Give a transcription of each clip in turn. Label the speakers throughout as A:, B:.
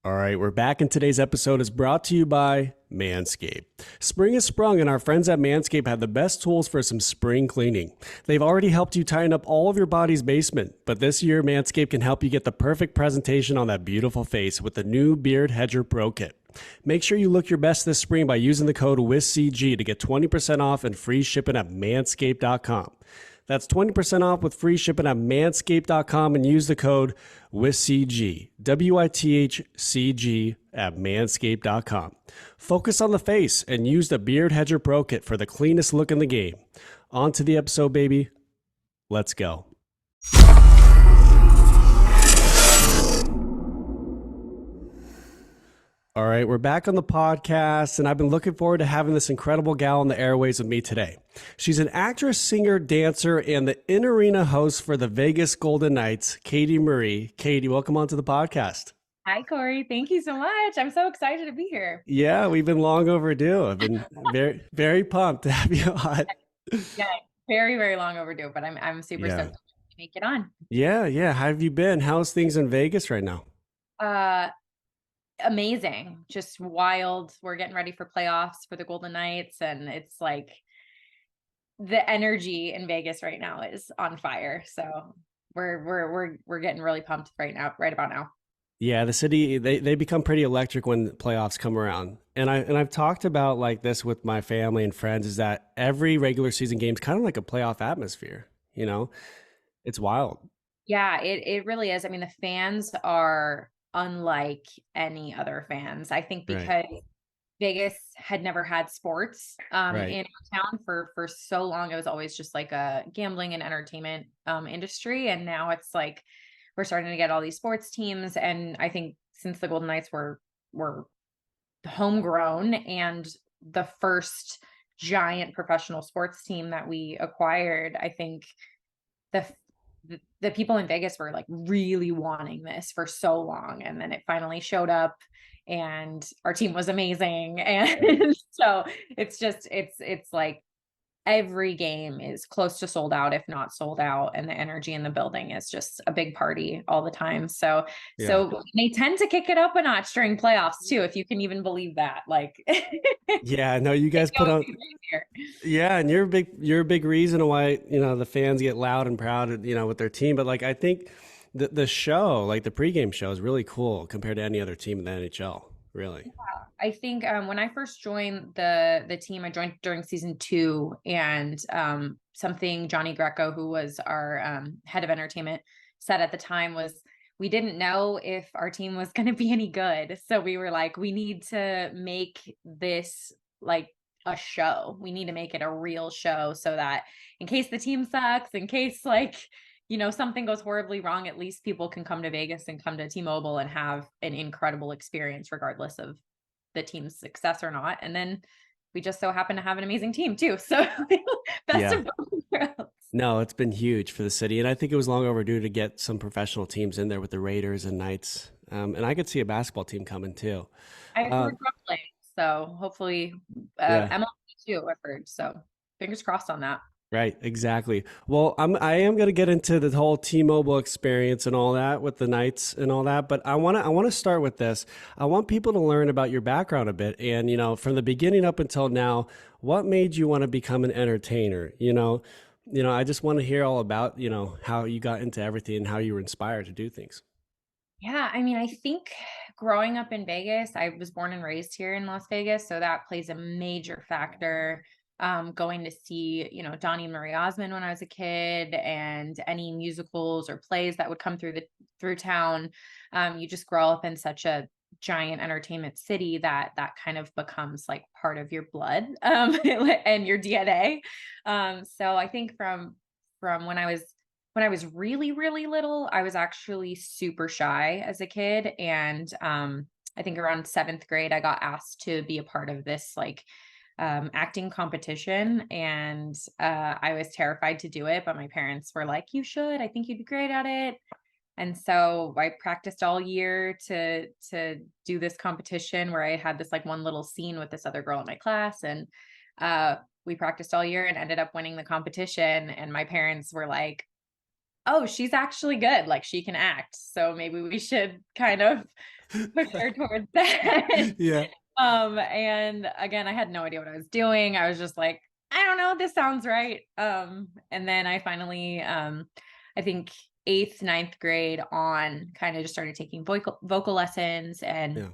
A: All right, we're back, and today's episode is brought to you by Manscaped. Spring has sprung, and our friends at Manscaped have the best tools for some spring cleaning. They've already helped you tighten up all of your body's basement, but this year, Manscaped can help you get the perfect presentation on that beautiful face with the new Beard Hedger Pro Kit. Make sure you look your best this spring by using the code WISCG to get 20% off and free shipping at manscaped.com. That's 20% off with free shipping at manscaped.com and use the code WISCG, WITHCG at manscaped.com. Focus on the face and use the Beard Hedger Pro Kit for the cleanest look in the game. On to the episode, baby. Let's go. All right, we're back on the podcast, and I've been looking forward to having this incredible gal on the airways with me today. She's an actress, singer, dancer, and the in-arena host for the Vegas Golden Knights, Katie Marie. Katie, welcome onto the podcast.
B: Hi, Corey. Thank you so much. I'm so excited to be here.
A: Yeah, we've been long overdue. I've been very, very pumped to have you on.
B: Yeah, very, very long overdue, but I'm super stoked to make it on.
A: Yeah. How have you been? How's things in Vegas right now?
B: Amazing. Just wild. We're getting ready for playoffs for the Golden Knights, and it's like the energy in Vegas right now is on fire. So we're getting really pumped right about now.
A: Yeah, the city they become pretty electric when playoffs come around. And I've talked about like this with my family and friends is that every regular season game is kind of like a playoff atmosphere, you know? It's wild.
B: Yeah, it really is. I mean, the fans are unlike any other fans. I think
A: Right.
B: because Vegas had never had sports
A: Right.
B: in our town for so long. It was always just like a gambling and entertainment industry. And now it's like we're starting to get all these sports teams. And I think since the Golden Knights were homegrown and the first giant professional sports team that we acquired, I think the the people in Vegas were like really wanting this for so long, and then it finally showed up and our team was amazing. And so it's like every game is close to sold out, if not sold out, and the energy in the building is just a big party all the time. So
A: Yeah.
B: they tend to kick it up a notch during playoffs too, if you can even believe that. Like
A: Yeah, no, you guys
B: it
A: put
B: goes
A: on
B: here.
A: yeah, and you're a big reason why, the fans get loud and proud, with their team. But like I think the show, like the pregame show is really cool compared to any other team in the NHL, really.
B: I think when I first joined the team, I joined during season 2, and something Johnny Greco, who was our head of entertainment, said at the time was we didn't know if our team was going to be any good. So we were like, we need to make this like a show. We need to make it a real show so that in case the team sucks, in case something goes horribly wrong, at least people can come to Vegas and come to T-Mobile and have an incredible experience regardless of the team's success or not. And then we just so happen to have an amazing team too. So best
A: Yeah.
B: of both worlds.
A: No, it's been huge for the city, and I think it was long overdue to get some professional teams in there with the Raiders and Knights. And I could see a basketball team coming too.
B: I've
A: Uh,
B: heard rumbling, so hopefully
A: yeah.
B: MLB too, I've heard. So fingers crossed on that.
A: Right, exactly. Well, I am going to get into the whole T-Mobile experience and all that with the Knights and all that, but I want to start with this. I want people to learn about your background a bit, and from the beginning up until now, what made you want to become an entertainer? I just want to hear all about how you got into everything and how you were inspired to do things.
B: Yeah, I mean, I think growing up in Vegas, I was born and raised here in Las Vegas, so that plays a major factor. Going to see, Donnie and Marie Osmond when I was a kid, and any musicals or plays that would come through town. You just grow up in such a giant entertainment city that kind of becomes like part of your blood, and your DNA. So I think from when I was really, really little, I was actually super shy as a kid. And I think around 7th grade, I got asked to be a part of this like acting competition. And I was terrified to do it, but my parents were like, you should, I think you'd be great at it. And so I practiced all year to do this competition where I had this like one little scene with this other girl in my class. And we practiced all year and ended up winning the competition. And my parents were like, oh, she's actually good. Like she can act. So maybe we should kind of push her towards that.
A: Yeah.
B: And again, I had no idea what I was doing. I was just like, I don't know, this sounds right. And then I finally, I think eighth, ninth grade on, kind of just started taking vocal lessons and
A: Yeah.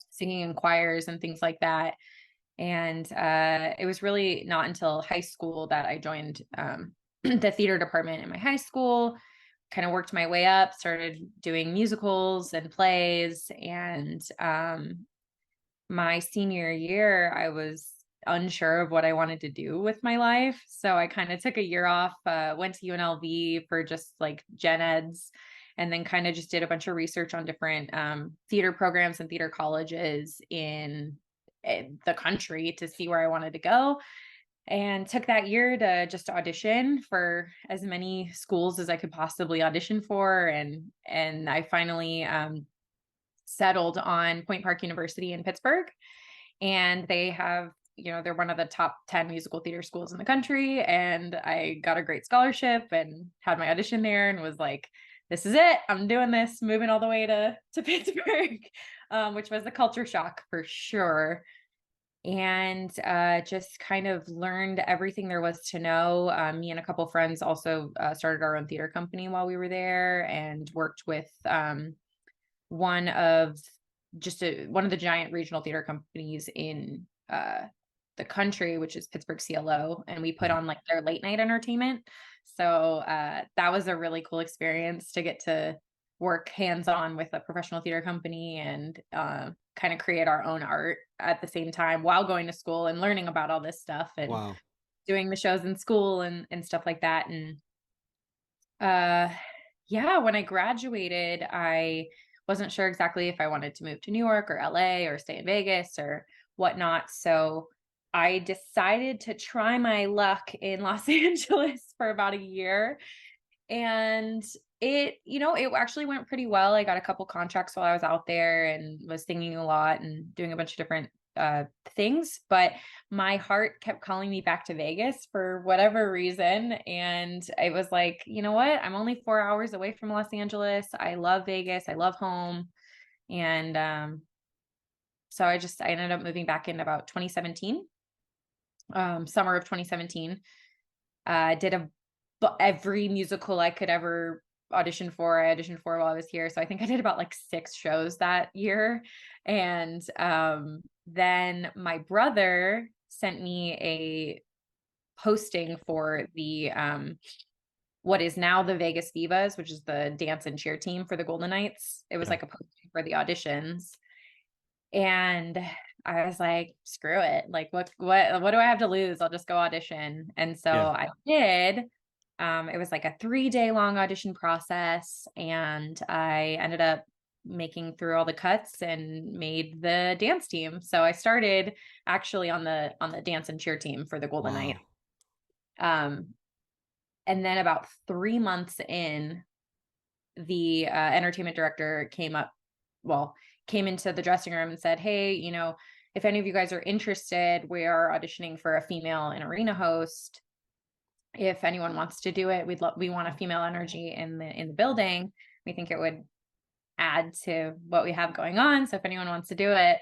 B: singing in choirs and things like that. And it was really not until high school that I joined the theater department in my high school, kind of worked my way up, started doing musicals and plays. And my senior year, I was unsure of what I wanted to do with my life. So I kind of took a year off, went to UNLV for just like gen eds, and then kind of just did a bunch of research on different theater programs and theater colleges in the country to see where I wanted to go. And took that year to just audition for as many schools as I could possibly audition for. And I finally settled on Point Park University in Pittsburgh. And they have, they're one of the top 10 musical theater schools in the country. And I got a great scholarship and had my audition there and was like, this is it. I'm doing this, moving all the way to Pittsburgh, which was a culture shock for sure. And just kind of learned everything there was to know. Me and a couple friends also started our own theater company while we were there and worked with one of one of the giant regional theater companies in the country, which is Pittsburgh CLO, and we put on like their late night entertainment. So that was a really cool experience to get to work hands-on with a professional theater company and kind of create our own art at the same time while going to school and learning about all this stuff and
A: Wow.
B: doing the shows in school and stuff like that. And yeah, when I graduated, I wasn't sure exactly if I wanted to move to New York or LA or stay in Vegas or whatnot. So I decided to try my luck in Los Angeles for about a year. And it actually went pretty well. I got a couple contracts while I was out there and was singing a lot and doing a bunch of different things, but my heart kept calling me back to Vegas for whatever reason. And I was like, you know what? I'm only 4 hours away from Los Angeles. I love Vegas. I love home. And so I ended up moving back in about 2017, summer of 2017. Did every musical I could ever audition for. I auditioned for while I was here. So I think I did about like 6 shows that year. And then my brother sent me a posting for the what is now the Vegas Divas, which is the dance and cheer team for the Golden Knights. It was like a posting for the auditions. And I was like, screw it. Like what do I have to lose? I'll just go audition. And so I did. It was like a 3-day long audition process, and I ended up making through all the cuts and made the dance team. So I started actually on the dance and cheer team for the Golden Knights. And then about 3 months in, the entertainment director came into the dressing room and said, hey, if any of you guys are interested, we are auditioning for a female in arena host. If anyone wants to do it, we want a female energy in the building. We think it would add to what we have going on. So if anyone wants to do it,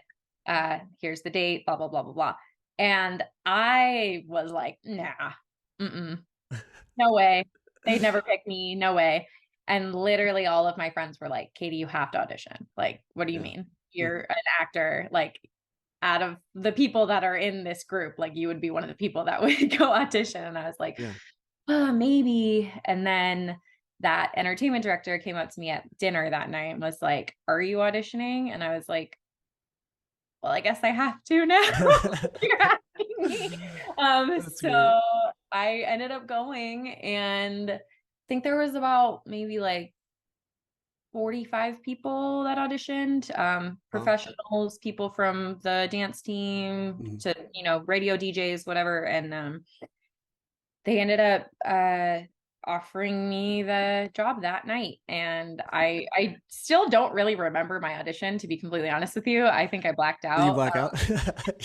B: here's the date, blah, blah, blah, blah, blah. And I was like, nah, no way. They'd never pick me. No way. And literally all of my friends were like, Katie, you have to audition. Like, what do you mean? You're an actor. Like, out of the people that are in this group, like you would be one of the people that would go audition. And I was like, maybe. And then that entertainment director came up to me at dinner that night and was like, are you auditioning? And I was like, well, I guess I have to now. You're asking me. So great. I ended up going, and I think there was about maybe like 45 people that auditioned, professionals, people from the dance team to, radio DJs, whatever. And they ended up offering me the job that night. And I still don't really remember my audition, to be completely honest with you. I think I blacked out.
A: You black out?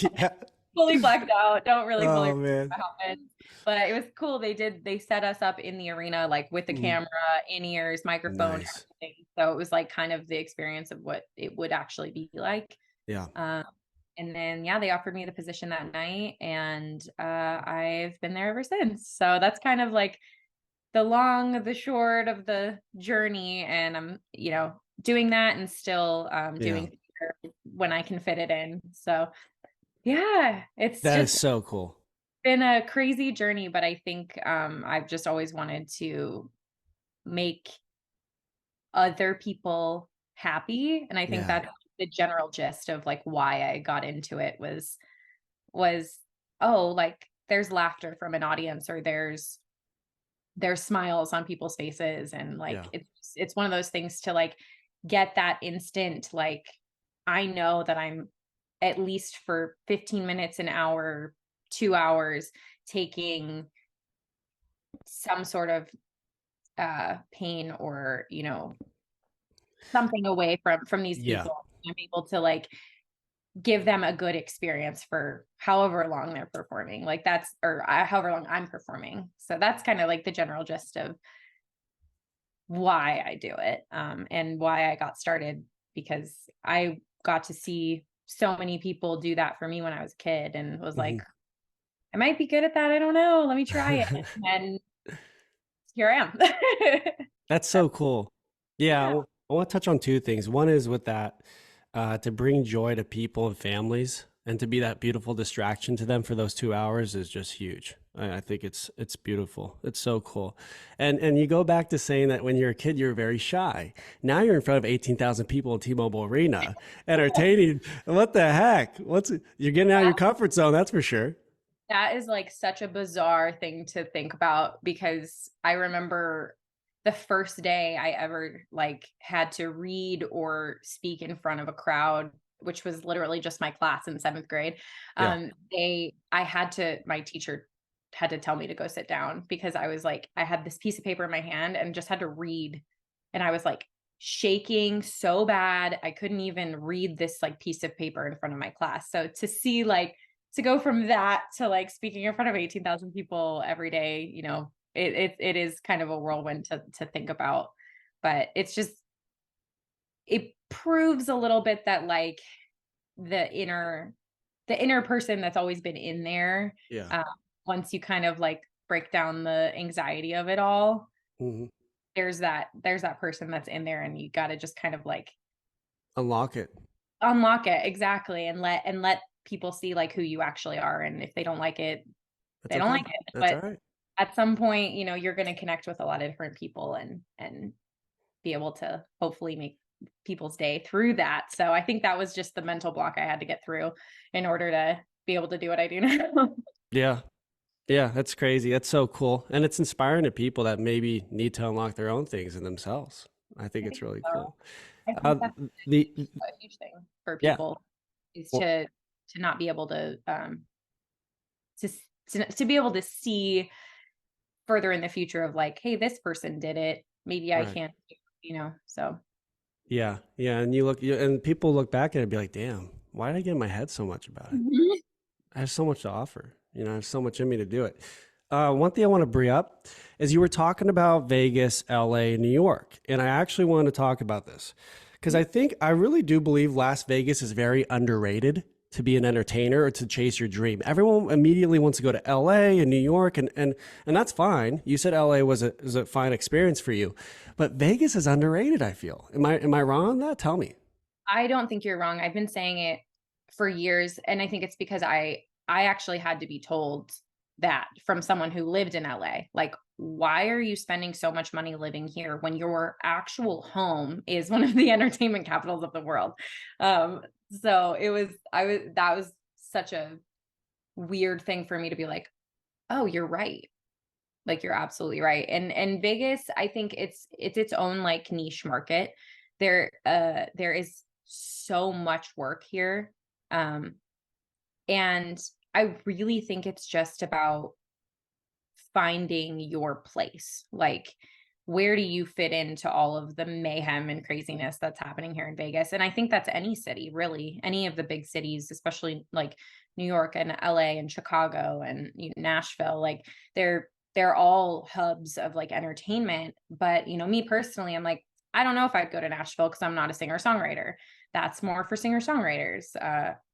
A: Yeah.
B: fully blacked out. Don't really fully
A: Oh
B: remember
A: man.
B: what happened. But it was cool. They set us up in the arena, like with the
A: Mhm.
B: camera, in-ears, microphone,
A: Nice.
B: everything. So it was like kind of the experience of what it would actually be like.
A: Yeah.
B: Um, and then yeah, they offered me the position that night, and I've been there ever since. So that's kind of like the short of the journey. And I'm, doing that and still
A: Yeah.
B: doing theater when I can fit it in. So yeah, it's
A: That is
B: just
A: so cool.
B: been a crazy journey, but I think I've just always wanted to make other people happy. And I think
A: Yeah.
B: that's the general gist of like why I got into it was oh, like there's laughter from an audience, or there's smiles on people's faces, and like
A: Yeah.
B: it's one of those things to like get that instant, like I know that I'm at least for 15 minutes, an hour, 2 hours taking some sort of pain, or something away from these
A: Yeah.
B: people. I'm able to like give them a good experience for however long they're performing, like that's or however long I'm performing. So that's kind of like the general gist of why I do it, and why I got started, because I got to see so many people do that for me when I was a kid, and was like,
A: Mhm.
B: I might be good at that. I don't know. Let me try it. And here I am.
A: That's
B: So,
A: so cool. Yeah,
B: yeah.
A: I want to touch on two things. One is with that, to bring joy to people and families, and to be that beautiful distraction to them for those 2 hours is just huge. I think it's beautiful. It's so cool. And you go back to saying that when you're a kid, you're very shy. Now you're in front of 18,000 people in T-Mobile Arena, entertaining. What the heck? You're getting out of your comfort zone, that's for sure.
B: That is like such a bizarre thing to think about, because I remember the first day I ever like had to read or speak in front of a crowd, which was literally just my class in 7th grade.
A: Yeah.
B: My teacher had to tell me to go sit down, because I was like, I had this piece of paper in my hand and just had to read. And I was like shaking so bad. I couldn't even read this like piece of paper in front of my class. So to see like, to go from that to like speaking in front of 18,000 people every day, it is kind of a whirlwind to think about. But it proves a little bit that like the inner the inner person that's always been in there,
A: Yeah.
B: uh, once you kind of like break down the anxiety of it all,
A: Hmm.
B: there's that person that's in there, and you got to just kind of like
A: Unlock it.
B: unlock it, exactly, and let people see like who you actually are. And if they don't like it,
A: That's
B: they don't
A: okay.
B: like it.
A: That's all
B: But
A: right.
B: at some point, you're going to connect with a lot of different people, and be able to hopefully make people's day through that. So I think that was just the mental block I had to get through in order to be able to do what I do now.
A: Yeah. Yeah, that's crazy. That's so cool. And it's inspiring to people that maybe need to unlock their own things in themselves. I think
B: I
A: it's
B: think
A: really
B: so.
A: cool.
B: I think
A: Uh,
B: that's
A: the
B: a huge thing for
A: Yeah.
B: people, is
A: Well,
B: to not be able to be able to see further in the future of like, hey, this person did it. Maybe I
A: right.
B: can't, so.
A: Yeah. Yeah. And people look back at it and be like, damn, why did I get in my head so much about it?
B: Mhm.
A: I have so much to offer. I have so much in me to do it. One thing I want to bring up is you were talking about Vegas, LA, New York. And I actually wanted to talk about this because I really do believe Las Vegas is very underrated to be an entertainer or to chase your dream. Everyone immediately wants to go to LA and New York, and that's fine. You said LA was a fine experience for you, but Vegas is underrated, I feel. Am I wrong on that? Tell me.
B: I don't think you're wrong. I've been saying it for years, and I think it's because I actually had to be told that from someone who lived in LA. Like, why are you spending so much money living here when your actual home is one of the entertainment capitals of the world? Um, so that was such a weird thing for me to be like, oh, you're right. Like you're absolutely right. And Vegas, I think it's its own like niche market. There is so much work here. Um and I really think it's just about finding your place. Like where do you fit into all of the mayhem and craziness that's happening here in Vegas? And I think that's any city, really, any of the big cities, especially like New York and LA and Chicago and Nashville, like they're all hubs of like entertainment. But me personally, I'm like, I don't know if I'd go to Nashville because I'm not a singer songwriter. That's more for singer songwriters.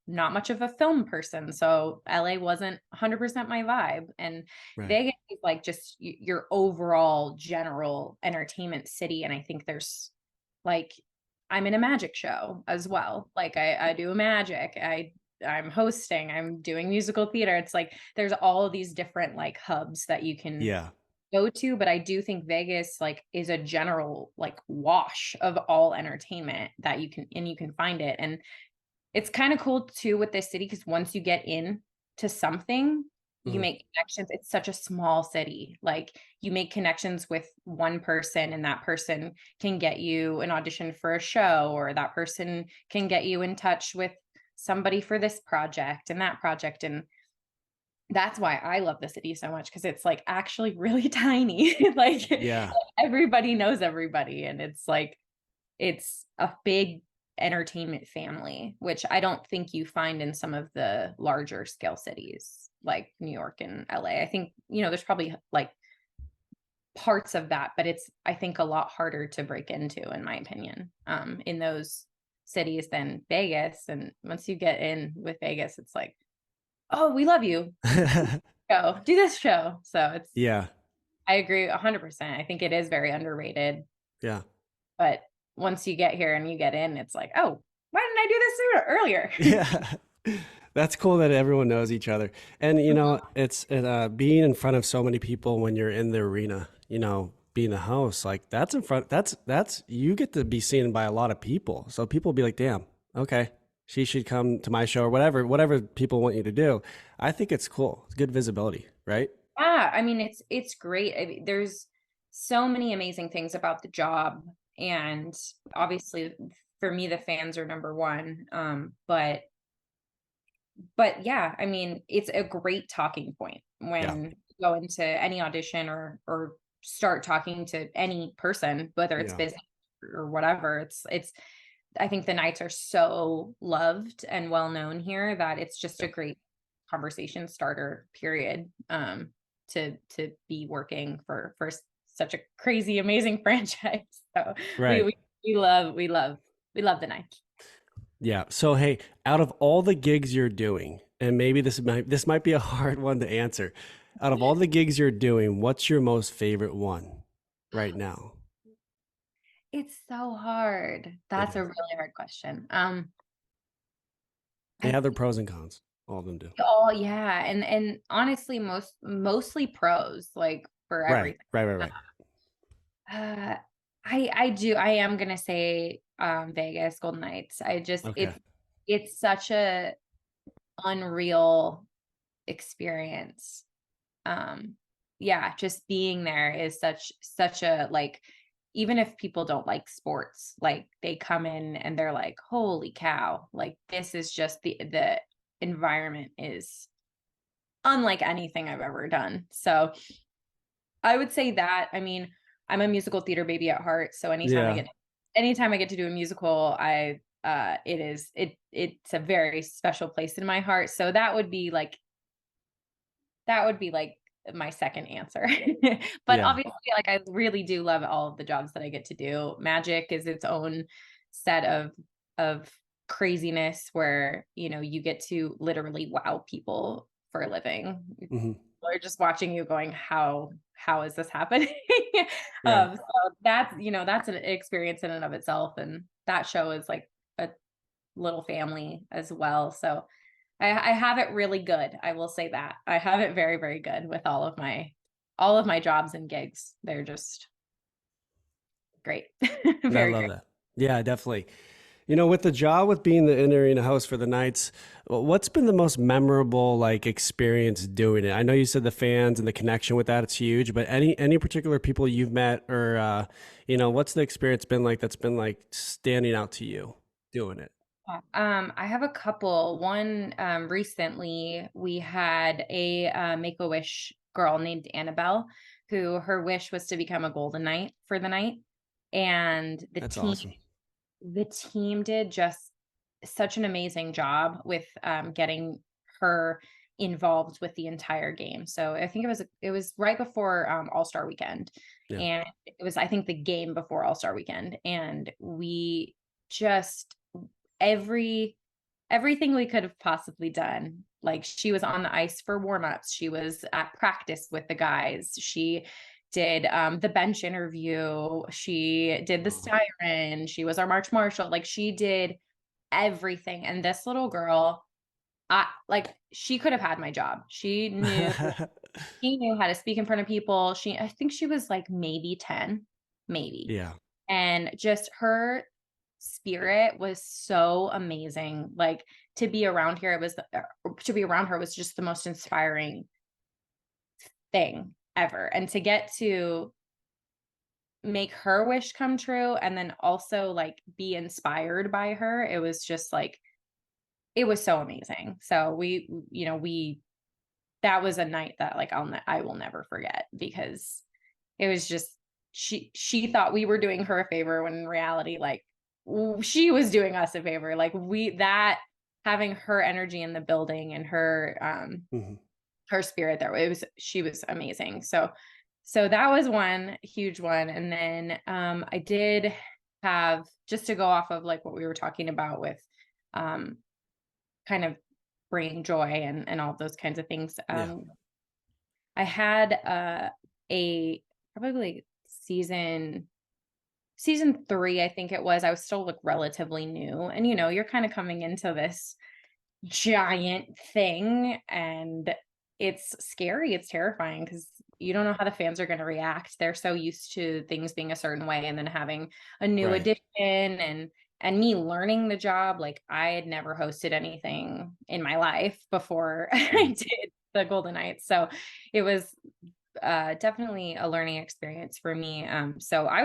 B: Not much of a film person, so LA wasn't 100% my vibe. And
A: Right.
B: Vegas is like just your overall general entertainment city. And I think there's like, I'm in a magic show as well. Like I do magic. I'm hosting, I'm doing musical theater. It's like there's all of these different like hubs that you can
A: Yeah.
B: go to, but I do think Vegas like is a general like wash of all entertainment that you can find it. And it's kind of cool too with this city because once you get in to something, you
A: Mhm.
B: make connections. It's such a small city. Like you make connections with one person, and that person can get you an audition for a show, or that person can get you in touch with somebody for this project and that project. And that's why I love the city so much because it's like actually really tiny. Like
A: Yeah.
B: everybody knows everybody, and it's like it's a big entertainment family, which I don't think you find in some of the larger scale cities like New York and LA. I think, there's probably like parts of that, but it's, I think, a lot harder to break into, in my opinion, in those cities than Vegas. And once you get in with Vegas, it's like, oh, we love you. Go do this show. So
A: Yeah.
B: I agree 100%. I think it is very underrated.
A: Yeah.
B: But once you get here and you get in, it's like, "Oh, why didn't I do this sooner earlier?"
A: Yeah. That's cool that everyone knows each other. And, it's being in front of so many people when you're in the arena, being the host, like that's in front, that's, you get to be seen by a lot of people. So people be like, damn, okay, she should come to my show or whatever people want you to do. I think it's cool. It's good visibility, right?
B: Yeah, I mean, it's great. I mean, there's so many amazing things about the job, and obviously, for me, the fans are number one. But yeah, I mean, it's a great talking point
A: Yeah.
B: when you go into any audition or start talking to any person, whether it's
A: Yeah.
B: business or whatever. It's I think the Knights are so loved and well known here that it's just a
A: Yep.
B: great conversation starter, period. To be working for such a crazy, amazing franchise. So we
A: Right.
B: we, we love the Knights.
A: Yeah. So hey, out of all the gigs you're doing, and maybe this might be a hard one to answer. Out of all the gigs you're doing, what's your most favorite one right now?
B: It's so hard.
A: It
B: That's a
A: is.
B: really hard question.
A: They
B: I
A: have their pros and cons. All of them do.
B: Oh yeah, and honestly, mostly pros, like for
A: Right.
B: everything.
A: Right. Right. Right.
B: Uh, I am gonna say Vegas Golden Knights. I just
A: Okay.
B: it's such a unreal experience. Um, yeah, just being there is such a like, even if people don't like sports, like they come in and they're like, holy cow, like this is just the environment is unlike anything I've ever done. So I would say that. I mean, I'm a musical theater baby at heart, so
A: Yeah.
B: anytime I get to do a musical, it's a very special place in my heart. So that would be like my second answer. But
A: Yeah.
B: obviously, like I really do love all of the jobs that I get to do. Magic is its own set of craziness where, you get to literally wow people for a living.
A: Hmm.
B: Or just watching you going, how is this happening?
A: Right.
B: So that's an experience in and of itself. And that show is like a little family as well. So I have it really good. I will say that. I have it very, very good with all of my jobs and gigs. They're just great.
A: I
B: Very
A: love
B: great.
A: that. Yeah, definitely. With the job with being the in arena host for the Knights, what's been the most memorable like experience doing it? I know you said the fans and the connection with that it's huge, but any particular people you've met or what's the experience been like that's been like standing out to you doing it?
B: Yeah. I have a couple. One, recently we had a Make-A-Wish girl named Annabelle who her wish was to become a Golden Knight for the night. And
A: That's awesome.
B: the team did just such an amazing job with getting her involved with the entire game. So I think it was right before All-Star weekend.
A: Yeah.
B: And it was, I think, the game before All-Star weekend. And we just everything we could have possibly done. Like, she was on the ice for warmups. She was at practice with the guys. She did the bench interview. She did the
A: Oh.
B: siren. She was our March Marshal. Like, she did everything. And this little girl, she could have had my job. She knew how to speak in front of people. I think she was like maybe 10, maybe.
A: Yeah.
B: And just her spirit was so amazing. Like, to be around here, to be around her was just the most inspiring thing ever. And to get to make her wish come true and then also like be inspired by her, it was just like, it was so amazing. So we that was a night that like I will never forget, because it was just, she thought we were doing her a favor when in reality, like, she was doing us a favor. Like, having her energy in the building and
A: Mhm.
B: her spirit there, she was amazing. So that was one huge one. And then I did have, just to go off of like what we were talking about with um kind of bringing joy and all those kinds of things.
A: Yeah.
B: I had a probably season 3, I think it was. I was still like relatively new, and you're kind of coming into this giant thing, and it's scary, it's terrifying, because you don't know how the fans are going to react. They're so used to things being a certain way, and then having a new
A: Right.
B: addition, and me learning the job. Like, I had never hosted anything in my life before I did the Golden Knights. So it was definitely a learning experience for me. So I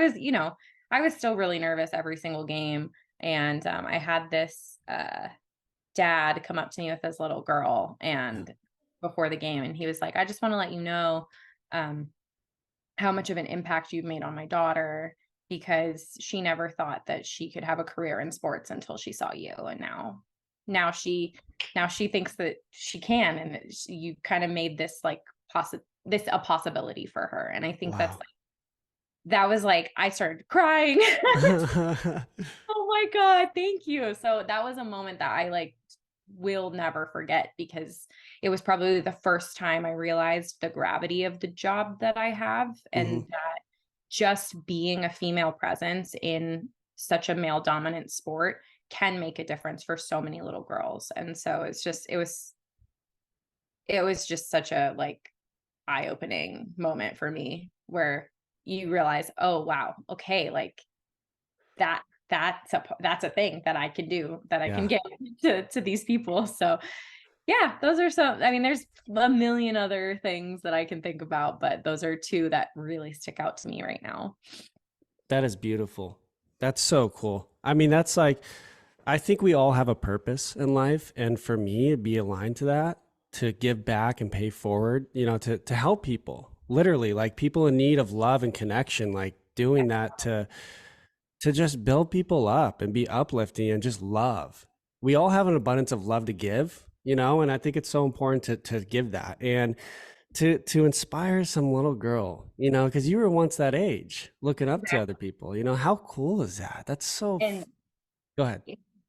B: was still really nervous every single game. And I had this dad come up to me with his little girl,
A: Yeah.
B: and before the game, and he was like, "I just want to let you know um, how much of an impact you've made on my daughter, because she never thought that she could have a career in sports until she saw you, and now she now she thinks that she can, and you kind of made this like this a possibility for her." And I think
A: Wow.
B: that was like, I started crying. Oh my God, thank you. So that was a moment that I like will never forget, because it was probably the first time I realized the gravity of the job that I have, and
A: Mhm.
B: that just being a female presence in such a male dominant sport can make a difference for so many little girls. And so it was just such a like eye-opening moment for me, where you realize, oh wow, okay, like that that's a thing that I can do, that I can
A: Yeah.
B: get to these people. So yeah, those are some, I mean, there's a million other things that I can think about, but those are two that really stick out to me right now.
A: That is beautiful. That's so cool. I mean, that's like, I think we all have a purpose in life. And for me, it'd be aligned to that, to give back and pay forward, to help people, literally, like people in need of love and connection, like doing that to just build people up and be uplifting and just love. We all have an abundance of love to give, and I think it's so important to give that and to inspire some little girl, because you were once that age, looking up to other people. How cool is that? That's so.
B: And
A: Go ahead.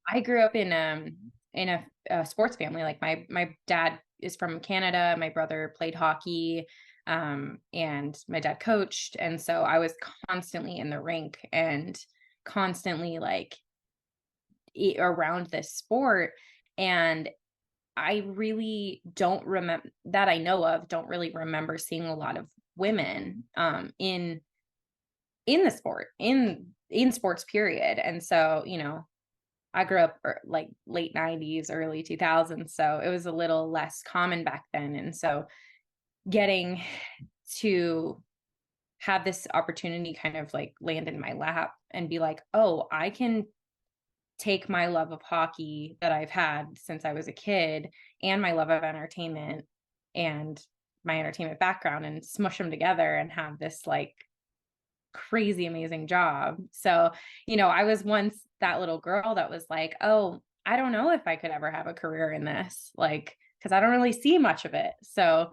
B: I grew up in a sports family. Like, my dad is from Canada. My brother played hockey, and my dad coached, and so I was constantly in the rink and constantly like around this sport. And I really don't remember that, I know of, don't really remember seeing a lot of women in the sport, in sports, period. And so, I grew up like late 90s, early 2000s, so it was a little less common back then. And so getting to have this opportunity kind of like land in my lap and be like, "Oh, I can take my love of hockey that I've had since I was a kid, and my love of entertainment, and my entertainment background and smush them together and have this like crazy amazing job. So, I was once that little girl that was like, "Oh, I don't know if I could ever have a career in this." Like, cuz I don't really see much of it. So,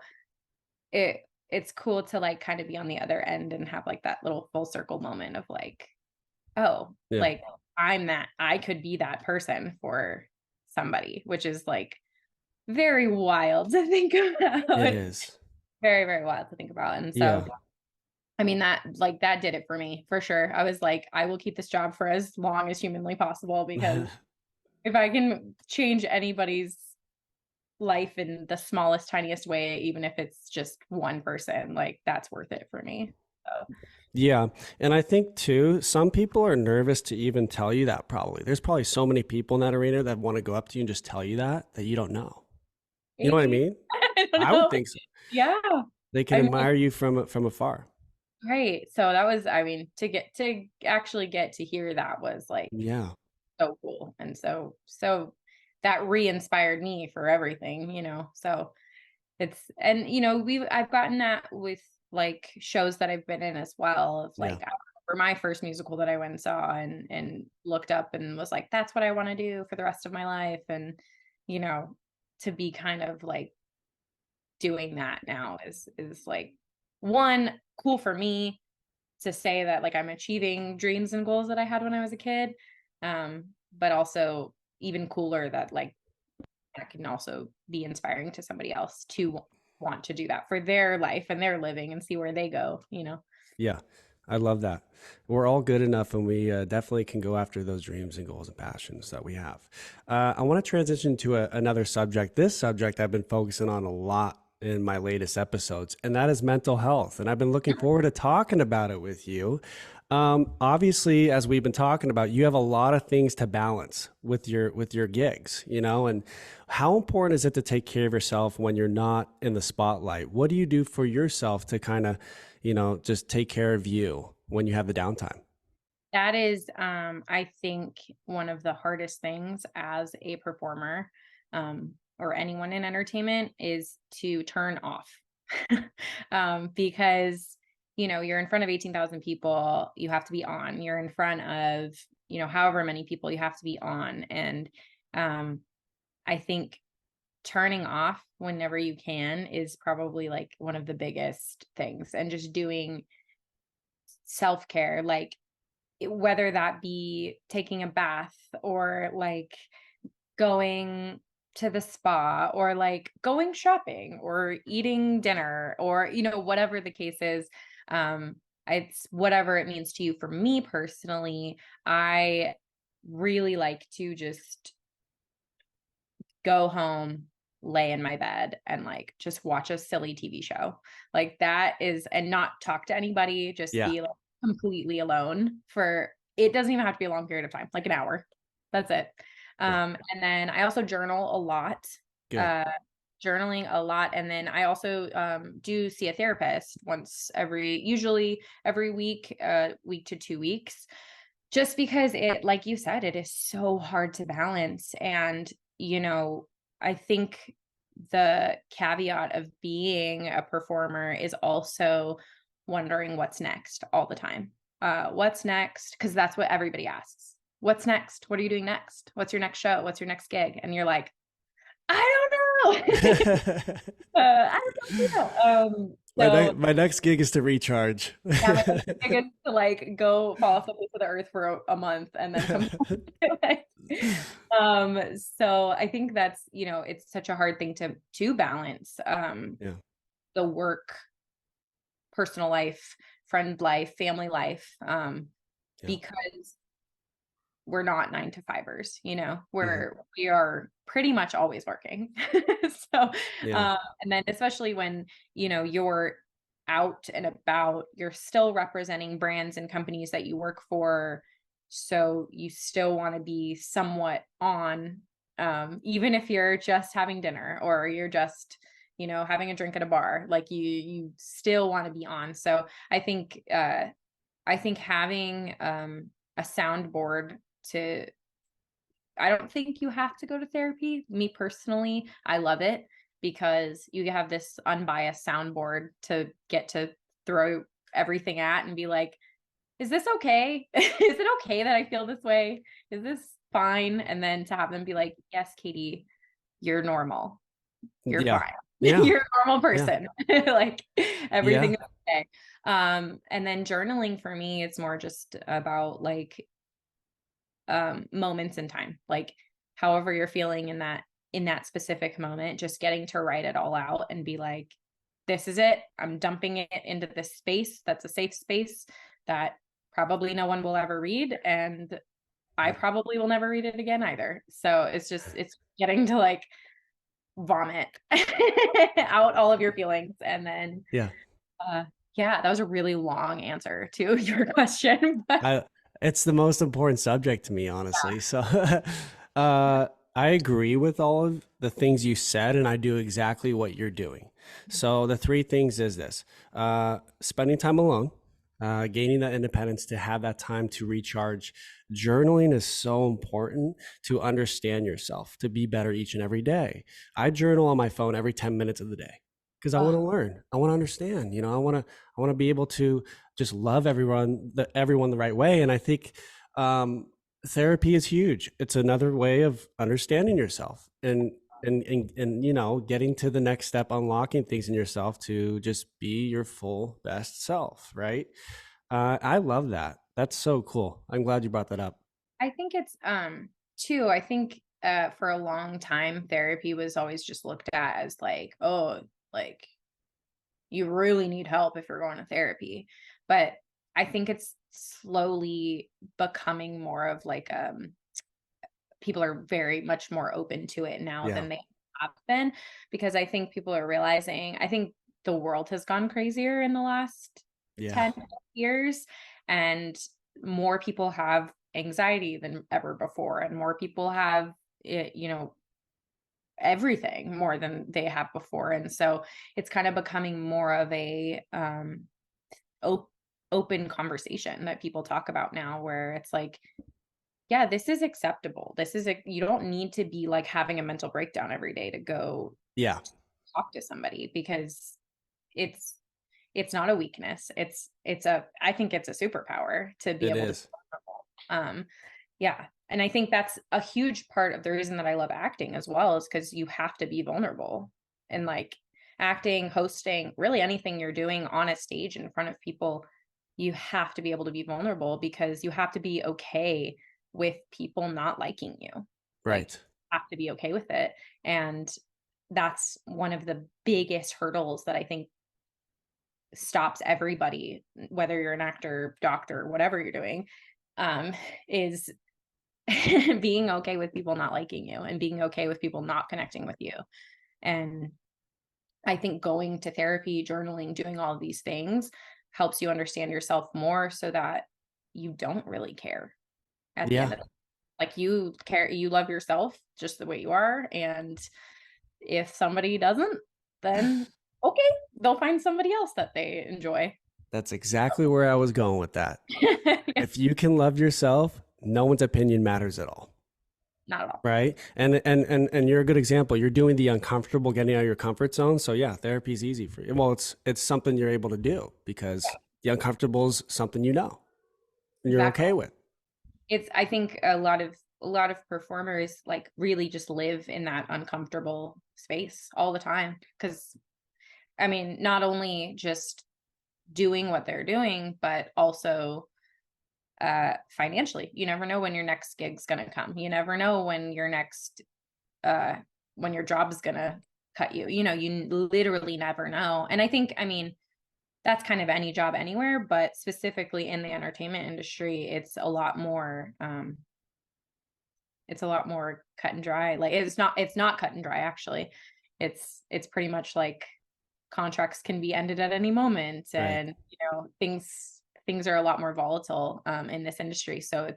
B: it's cool to like kind of be on the other end and have like that little full circle moment of like, "Oh,
A: Yeah,
B: like I could be that person for somebody," which is like very wild to think
A: it
B: about.
A: is.
B: Very, very wild to think about. And
A: Yeah.
B: so, I mean, that did it for me for sure. I was like, I will keep this job for as long as humanly possible because if I can change anybody's life in the smallest, tiniest way, even if it's just one person, like that's worth it for me. So,
A: Yeah. And I think too, some people are nervous to even tell you that probably. There's probably so many people in that arena that want to go up to you and just tell you that you don't know. You know what I
B: maybe
A: mean?
B: I don't
A: I would
B: know.
A: think so.
B: Yeah.
A: They can
B: I mean,
A: admire you from afar.
B: right. So that was, I mean, to actually get to hear that was like
A: Yeah.
B: so cool. And so that re-inspired me for everything. So I've gotten that with like shows that I've been in as well of
A: Yeah.
B: like for my first musical that I went and saw and looked up and was like, that's what I want to do for the rest of my life. And, you know, to be kind of like doing that now is like one cool for me to say that like I'm achieving dreams and goals that I had when I was a kid. But also even cooler that like that can also be inspiring to somebody else to want to do that for their life and their living and see where they go.
A: Yeah. I love that. We're all good enough and we definitely can go after those dreams and goals and passions that we have. I want to transition to another subject. This subject I've been focusing on a lot in my latest episodes, and that is mental health. And I've been looking forward to talking about it with you. Obviously, as we've been talking about, you have a lot of things to balance with your gigs, and how important is it to take care of yourself when you're not in the spotlight? What do you do for yourself to kind of, just take care of you when you have the downtime?
B: That is, I think, one of the hardest things as a performer, or anyone in entertainment is to turn off. Because, you're in front of 18,000 people, you have to be on. You're in front of, however many people you have to be on. And um, I think turning off whenever you can is probably like one of the biggest things. And just doing self care, like whether that be taking a bath or like going to the spa or like going shopping or eating dinner or whatever the case is. um it's whatever it means to you. For me personally, I really like to just go home, lay in my bed and like just watch a silly TV show. Like that is, and not talk to anybody, just
A: Yeah,
B: be like completely alone for, it doesn't even have to be a long period of time, like an hour. That's it.
A: yeah,
B: And then I also journal a lot.
A: good.
B: Uh journaling a lot. And then I also do see a therapist usually every week, week to 2 weeks, just because it, like you said, it is so hard to balance. And I think the caveat of being a performer is also wondering what's next all the time. What's next? Because that's what everybody asks. What's next? What are you doing next? What's your next show? What's your next gig? And you're like, I don't know. I don't know. So
A: My next gig is to recharge.
B: yeah, my gig is to like go fall off the face of the earth for a month and then come back. So I think that's, it's such a hard thing to balance.
A: Yeah,
B: The work, personal life, friend life, family life,
A: yeah,
B: because we're not 9 to 5ers,
A: mhm,
B: we are pretty much always working. So,
A: yeah,
B: and then especially when, you're out and about, you're still representing brands and companies that you work for. So you still want to be somewhat on, even if you're just having dinner or you're just, having a drink at a bar, like you still want to be on. So I think having a soundboard to, I don't think you have to go to therapy. Me personally, I love it. because you have this unbiased soundboard to get to throw everything at and be like, is this okay? Is it okay that I feel this way? Is this fine? And then to have them be like, yes, Katie, you're normal. You're
A: Yeah.
B: fine.
A: Yeah.
B: You're a normal
A: Yeah.
B: person. Like everything
A: Yeah.
B: is okay. And then journaling for me, it's more just about like moments in time. Like however you're feeling in that specific moment, just getting to write it all out and be like, this is it. I'm dumping it into this space that's a safe space that probably no one will ever read. And I probably will never read it again either. So it's getting to like vomit out all of your feelings. And then,
A: Yeah.
B: uh, yeah, that was a really long answer to your question. But
A: I it's the most important subject to me, honestly. So I agree with all of the things you said, and I do exactly what you're doing. So the three things is this: spending time alone, gaining that independence to have that time to recharge. Journaling is so important to understand yourself, to be better each and every day. I journal on my phone every 10 minutes of the day because I want to learn. I want to understand. I want to be able to just love everyone the right way. And I think therapy is huge. It's another way of understanding yourself and getting to the next step, unlocking things in yourself to just be your full best self, right? I love that. That's so cool. I'm glad you brought that up.
B: I think it's too, I think for a long time therapy was always just looked at as like, oh, like you really need help if you're going to therapy. But I think it's slowly becoming more of like people are very much more open to it now
A: Yeah.
B: than they have been, because I think people are realizing, I think the world has gone crazier in the last
A: Yeah.
B: 10 years, and more people have anxiety than ever before, and more people have it, everything more than they have before. And so it's kind of becoming more of a op- open conversation that people talk about now, where it's like, yeah, this is acceptable. You don't need to be like having a mental breakdown every day to go
A: Yeah.
B: talk to somebody, because it's it's not a weakness. I think it's a superpower to be
A: It
B: able to be
A: is.
B: vulnerable. Yeah. And I think that's a huge part of the reason that I love acting as well, is because you have to be vulnerable. And like acting, hosting, really anything you're doing on a stage in front of people, you have to be able to be vulnerable, because you have to be okay with people not liking you. Like,
A: Right.
B: have to be okay with it. And that's one of the biggest hurdles that I think stops everybody, whether you're an actor, doctor, whatever you're doing, is being okay with people not liking you and being okay with people not connecting with you. And I think going to therapy, journaling, doing all of these things helps you understand yourself more, so that you don't really care at the
A: Yeah.
B: end of it. Like you care, you love yourself just the way you are. And if somebody doesn't, then okay, they'll find somebody else that they enjoy.
A: That's exactly where I was going with that.
B: Yeah,
A: If you can love yourself, no one's opinion matters at all.
B: not at all.
A: Right. And you're a good example. You're doing the uncomfortable, getting out of your comfort zone. So yeah, therapy is easy for you. Well, it's something you're able to do because the uncomfortable is something and you're
B: Exactly.
A: okay with.
B: I think a lot of performers like really just live in that uncomfortable space all the time, because I mean, not only just doing what they're doing, but also financially. You never know when your next gig's going to come. You never know when your next uh when your job is going to cut you. You literally never know. And I think, I mean, that's kind of any job anywhere, but specifically in the entertainment industry, it's a lot more cut and dry. Like it's not cut and dry actually. It's pretty much like contracts can be ended at any moment,
A: Right.
B: and things are a lot more volatile in this industry. So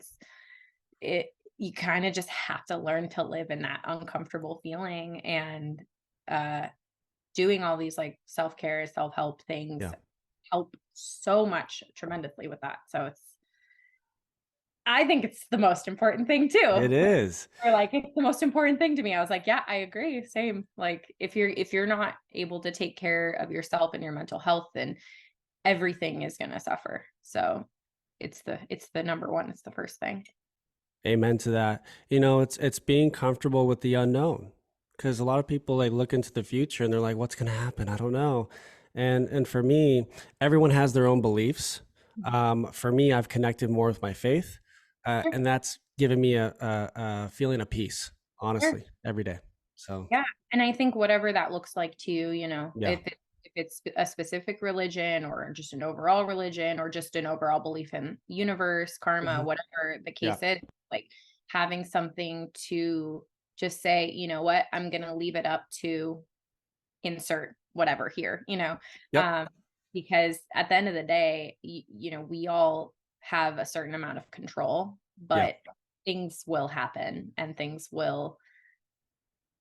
B: it you kind of just have to learn to live in that uncomfortable feeling, and uh doing all these like self-care, self-help things
A: Yeah.
B: help so much tremendously with that. So I think it's the most important thing too.
A: It is.
B: Or like, it's the most important thing to me. I was like, yeah, I agree. Same. Like if you're not able to take care of yourself and your mental health, then everything is going to suffer. So it's the number one. It's the first thing.
A: Amen to that. It's being comfortable with the unknown, because a lot of people like look into the future and they're like, what's going to happen? I don't know. And for me, everyone has their own beliefs. For me, I've connected more with my faith,
B: Sure,
A: and that's given me a feeling of peace,
B: sure.
A: honestly, every day. So
B: Yeah. And I think whatever that looks like to you,
A: yeah.
B: if it's a specific religion or just an overall religion or just an overall belief in universe, karma,
A: Mhm.
B: whatever the
A: Yeah.
B: case is, like having something to just say, you know what, I'm going to leave it up to insert whatever here,
A: Yep.
B: um, because at the end of the day, we all have a certain amount of control,
A: Yeah.
B: but things will happen and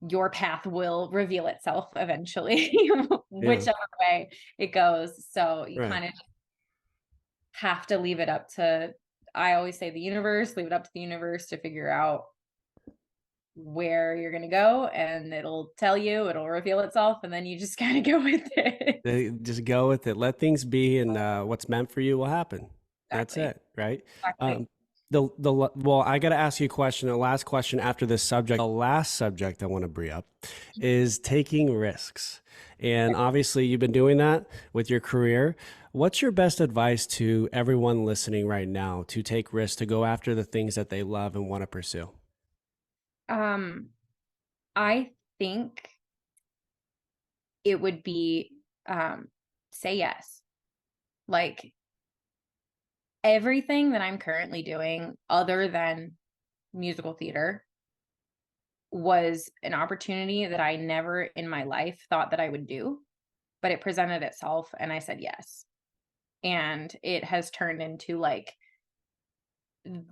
B: your path will reveal itself eventually,
A: Yeah.
B: whichever way it goes. So you
A: Right.
B: kind of have to leave it up to, I always say the universe, leave it up to the universe to figure out where you're going to go, and it'll tell you, it'll reveal itself, and then you just kind of go with it.
A: Just go with it. Let things be, and what's meant for you will happen. That's
B: Exactly.
A: it, right?
B: Exactly.
A: Um, well, I got to ask you a question. The last question after this subject, the last subject I want to bring up is taking risks. And obviously, you've been doing that with your career. What's your best advice to everyone listening right now to take risks, to go after the things that they love and want to pursue?
B: Um, I think it would be say yes. Like everything that I'm currently doing other than musical theater was an opportunity that I never in my life thought that I would do, but it presented itself and I said yes. And it has turned into like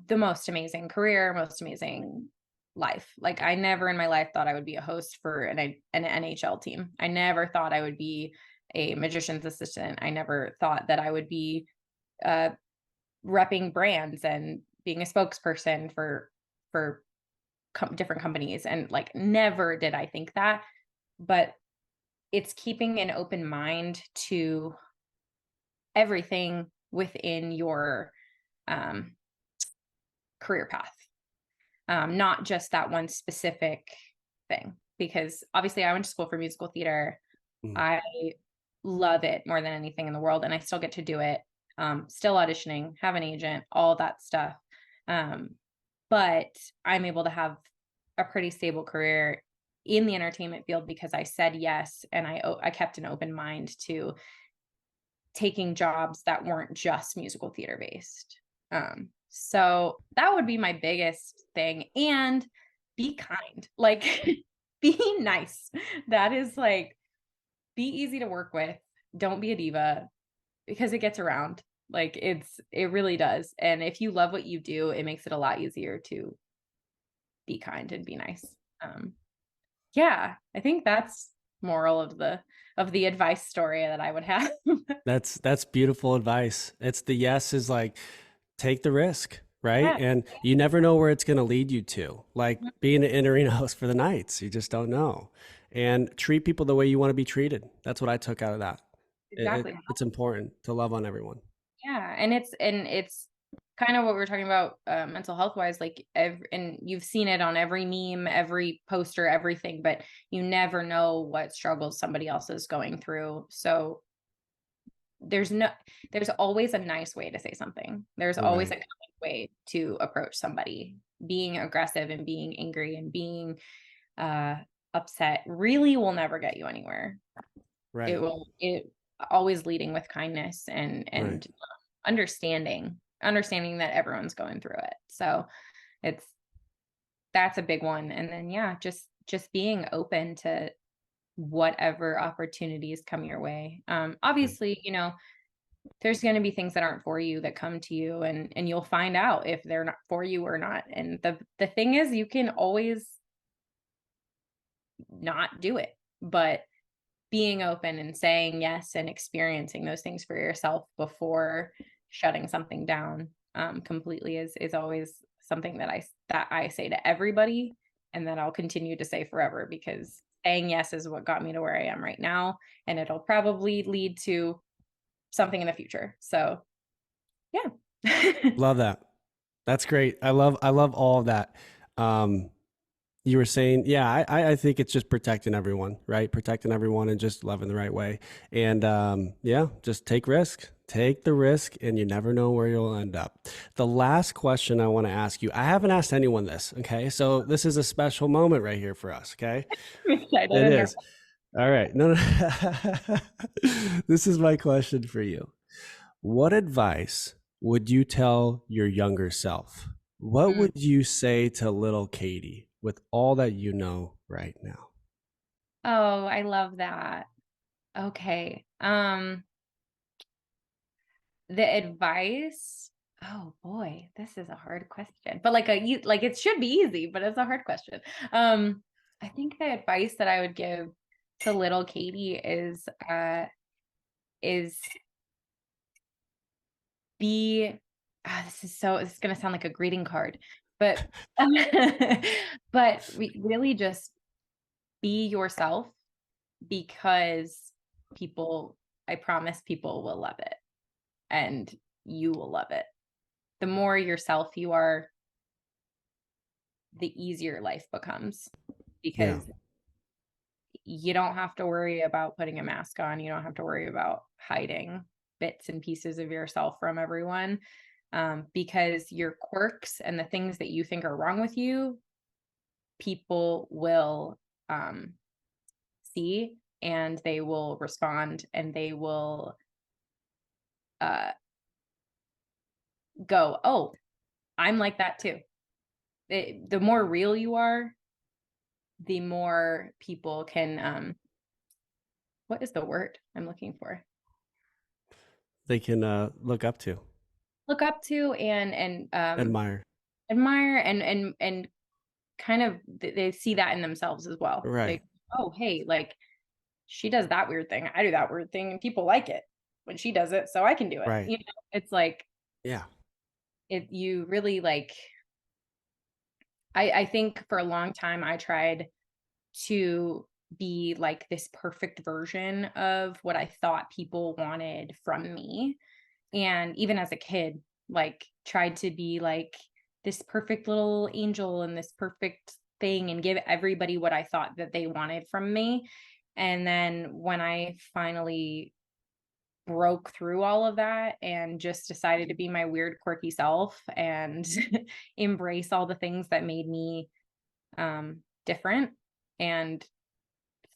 B: the most amazing career, most amazing life. Like I never in my life thought I would be a host for an NHL team. I never thought I would be a magician's assistant. I never thought that I would be uh repping brands and being a spokesperson for different companies, and like never did I think that. But it's keeping an open mind to everything within your um career path, not just that one specific thing. Because obviously, I went to school for musical theater.
A: Mm.
B: I love it more than anything in the world, and I still get to do it. Still auditioning, have an agent, all that stuff. Um, but I'm able to have a pretty stable career in the entertainment field because I said yes, and I kept an open mind to taking jobs that weren't just musical theater based. So that would be my biggest thing. And be kind, like be nice. That is like, be easy to work with. Don't be a diva because it gets around. Like it really does. And if you love what you do, it makes it a lot easier to be kind and be nice. Um, yeah, I think that's moral of the advice story that I would have.
A: That's beautiful advice. It's the yes is like take the risk, right?
B: Yeah.
A: And you never know where it's going to lead you to. Like being an in-arena host for the Knights, you just don't know. And treat people the way you want to be treated. That's what I took out of that.
B: Exactly.
A: It's important to love on everyone.
B: Yeah, and it's kind of what we are talking about, mental health wise, like and you've seen it on every meme, every poster, everything, but you never know what struggles somebody else is going through. So there's no there's always a nice way to say something. There's always
A: Right.
B: a kind way to approach somebody. Being aggressive and being angry and being uh upset really will never get you anywhere.
A: Right.
B: It always leading with kindness
A: Right.
B: and understanding that everyone's going through it. So it's that's a big one. And then yeah, just being open to whatever opportunities come your way.
A: Right.
B: Obviously, there's going to be things that aren't for you that come to you, and you'll find out if they're not for you or not. And the thing is, you can always not do it, but being open and saying yes and experiencing those things for yourself before shutting something down completely is always something that I say to everybody, and that I'll continue to say forever, because saying yes is what got me to where I am right now, and it'll probably lead to something in the future. So, yeah.
A: Love that. That's great. I love all of that. Um, you were saying, yeah, I think it's just protecting everyone, right? Protecting everyone and just loving the right way. And yeah, just take the risk, and you never know where you'll end up. The last question I want to ask you, I haven't asked anyone this. Okay. So this is a special moment right here for us. Okay.
B: I'm excited
A: It
B: and
A: is.
B: nervous.
A: All right. No, no. This is my question for you. What advice would you tell your younger self? What
B: Mm.
A: would you say to little Katie with all that you know right now?
B: Oh, I love that. Okay. The advice, oh boy, this is a hard question. But like it should be easy, but it's a hard question. Um, I think the advice that I would give to little Katie is be this is gonna sound like a greeting card, but but really just be yourself, because people, I promise people will love it, and you will love it. The more yourself you are, the easier life becomes,
A: Yeah.
B: because you don't have to worry about putting a mask on. You don't have to worry about hiding bits and pieces of yourself from everyone, because your quirks and the things that you think are wrong with you, people will um, see, and they will respond, and they will uh, go, oh, I'm like that too. The more real you are, the more people can what is the word I'm looking for?
A: They can look up to,
B: Look up to, and
A: admire.
B: admire, and kind of they see that in themselves as well.
A: Right.
B: They, oh, hey, like she does that weird thing, I do that weird thing, and people like it when she does it, so I can do it.
A: Right.
B: It's like
A: Yeah.
B: you really like, I think for a long time I tried to be like this perfect version of what I thought people wanted from me. And even as a kid, like tried to be like this perfect little angel and this perfect thing, and give everybody what I thought that they wanted from me. And then when I finally broke through all of that and just decided to be my weird, quirky self, and embrace all the things that made me different and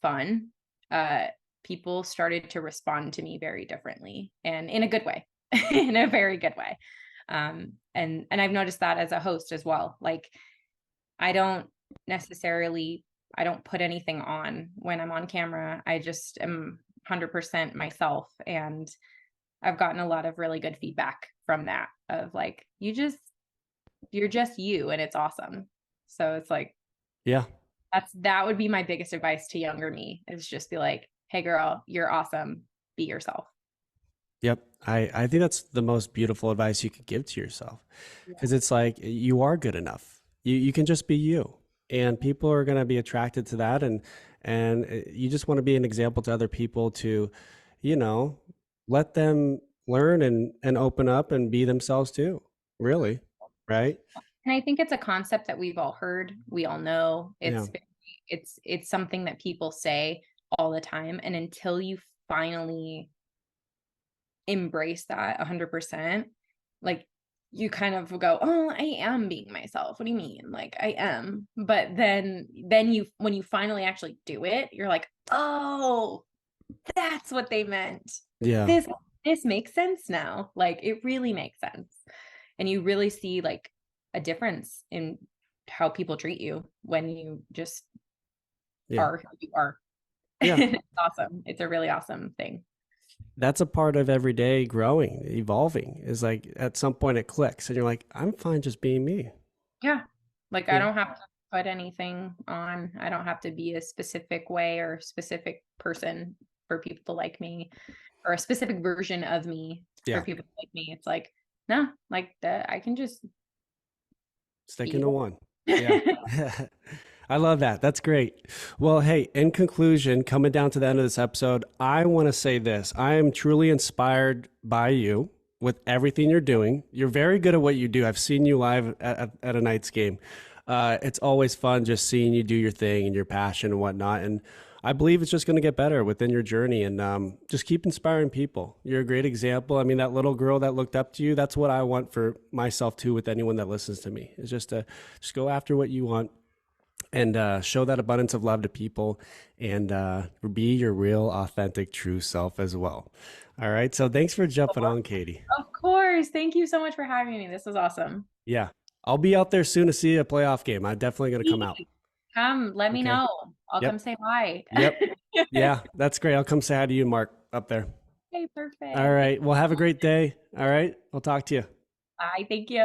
B: fun, uh, people started to respond to me very differently, and in a good way, in a very good way. And I've noticed that as a host as well. Like I don't necessarily, I don't put anything on when I'm on camera. I just am 100% myself, and I've gotten a lot of really good feedback from that, of like, you're just you, and it's awesome. So it's like,
A: Yeah.
B: that would be my biggest advice to younger me, is just be like, hey girl, you're awesome. Be yourself.
A: Yep. I think that's the most beautiful advice you could give to yourself,
B: Yeah.
A: because it's like you are good enough. You can just be you, and people are going to be attracted to that, and you just want to be an example to other people to, you know, let them learn and open up and be themselves too. Really, right?
B: And I think it's a concept that we've all heard, we all know.
A: Yeah.
B: It's something that people say all the time. And until you finally embrace that 100%, like you kind of go, oh, I am being myself. What do you mean? Like I am. But then you, when you finally actually do it, you're like, oh, that's what they meant.
A: Yeah.
B: This makes sense now. Like it really makes sense. And you really see like a difference in how people treat you when you just
A: Yeah.
B: are who you are.
A: Yeah.
B: It's awesome. It's a really awesome thing.
A: That's a part of every day growing, evolving. Is like at some point it clicks, and you're like, I'm fine just being me.
B: Yeah. Like I
A: Yeah.
B: don't have to put anything on. I don't have to be a specific way or specific person for people to like me, or a specific version of me for
A: Yeah.
B: people to like me. It's like no, like that, I can just
A: Stick
B: be
A: into one. Yeah.
B: it.
A: I love that. That's great. Well, hey, in conclusion, coming down to the end of this episode, I want to say this. I am truly inspired by you with everything you're doing. You're very good at what you do. I've seen you live at a Knights game. It's always fun just seeing you do your thing and your passion and whatnot. And I believe it's just going to get better within your journey, and just keep inspiring people. You're a great example. I mean, that little girl that looked up to you, that's what I want for myself too with anyone that listens to me, is just to just go after what you want and show that abundance of love to people, and be your real, authentic, true self as well. All right. So thanks for jumping on, Katie.
B: Of course. Thank you so much for having me. This was awesome.
A: Yeah. I'll be out there soon to see a playoff game. I'm definitely going to come out.
B: Please come, let me
A: Okay.
B: know. I'll come
A: Yep.
B: say hi.
A: Yep. Yeah. That's great. I'll come say hi to you, Mark, up there.
B: Okay,
A: All
B: perfect.
A: right. Well, have a great day. All right. I'll talk to you.
B: Bye. Thank you.